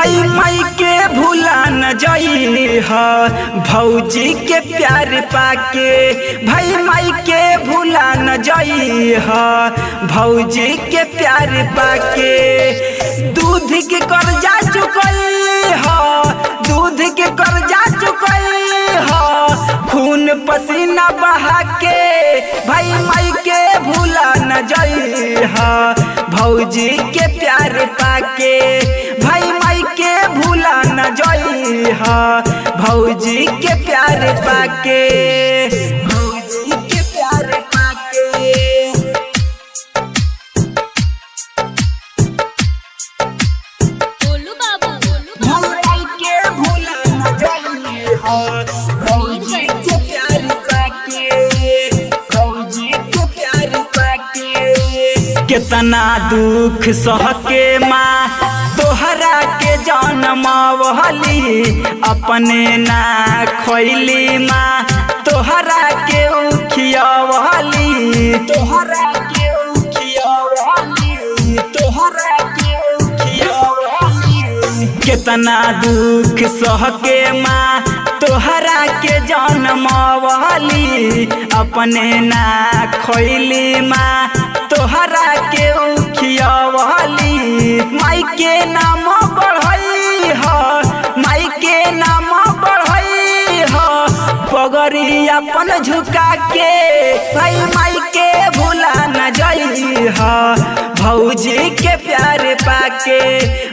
भाई माई के भूला न जाई हा भौजी के प्यार पाके। भाई माई के भूला न जाई हा भौजी के प्यार पाके। दूध के कर्जा चुकई हा, दूध के कर्जा चुकई हा, खून पसीना बहा के। भाई माई के भूला न जाई हा भौजी के प्यार पाके। भाई माई के भूला न जाई हा भौजी के प्यार पाके। भौजी के प्यार पाके। बोलू बाबू भाई के भूला न जाई हा भौजी के प्यार पाके। भौजी के प्यार पाके। कितना दुख सह के माँ तोहरा के जनमवली, अपने ना खोइली माँ तोहरा के उखियवली। तोहरा के उखियवली, तोहरा के उखियवली। कितना दुख सह के माँ तोहरा के जनमवली, अपने ना खोइली माँ तोहरा के उखियवली। माई के नाम बढ़ई हो, माई के नाम बढ़ई हो, पगड़ी अपन झुका के। भाई माई के भूला न जाई हो भौजी के प्यार पाके।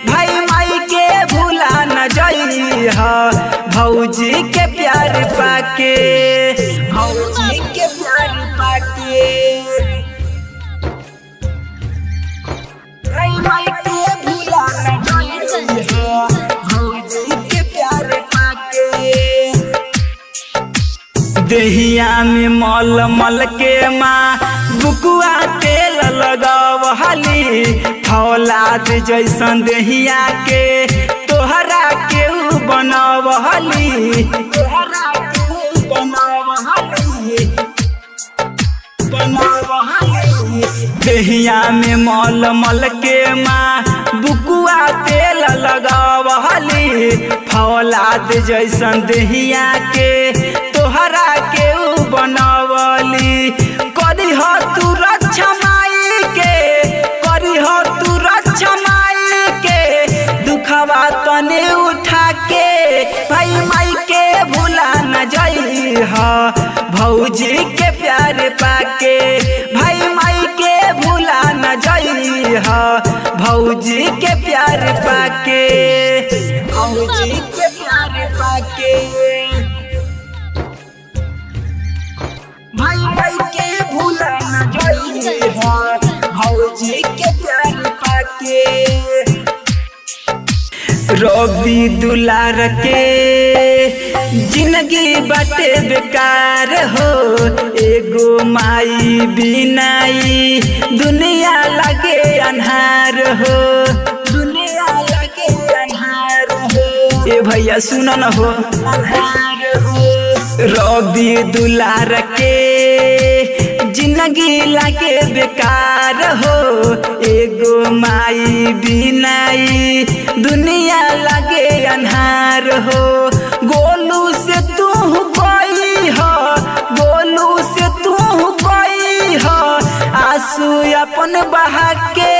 भाई माई के भूला न जाई हो भौजी के प्यार पाके। भौजी के प्यार पाके। भाई माई के भूला न जाई हो भौजी के प्यार पाके। देहिया में मल मल के माँ बुकुआ तेल लगावली, फौलाद जैसन देहिया के तोहरा के बनवली। तोहरा के बनवली, बनवली। देहिया में मल मल के माँ बुकुआ तेल लगावली, फौलाद जैसन देहिया के तोहरा के बनवली। करी हो तू रक्षा माई के, करी हो तू रक्षा माई के, दुखवा तने उठा के। भाई माई के भूला न जाई हो भौजी के प्यार पाके। भाई माई के भूला न जाई हो भौजी के प्यार पाके। भौजी के प्यार पाके। भाई माई के भूला न जाई हो भौजी के प्यार पाके। रवि दुलार के जिंदगी बाटे बेकार हो, एगो माई बिनाई दुनिया लगे अन्हार हो। दुनिया लगे अन्हार हो। ए भैया सुन न हो, अन्हार हो। रवि दुलार के जिंदगी लागे बेकार हो, एगो माई बिनाई दुनिया लगे अन्हार हो। गोलू से तू गई हो, गोलू से तू गई हो, आंसू अपन बहा के।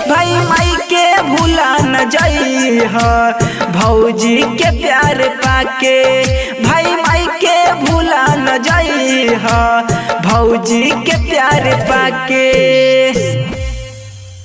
भाई माई के भूला न जाई हो भौजी के प्यार पाके। भाई माई के भूला न जाई हो भौजी के प्यार पाके।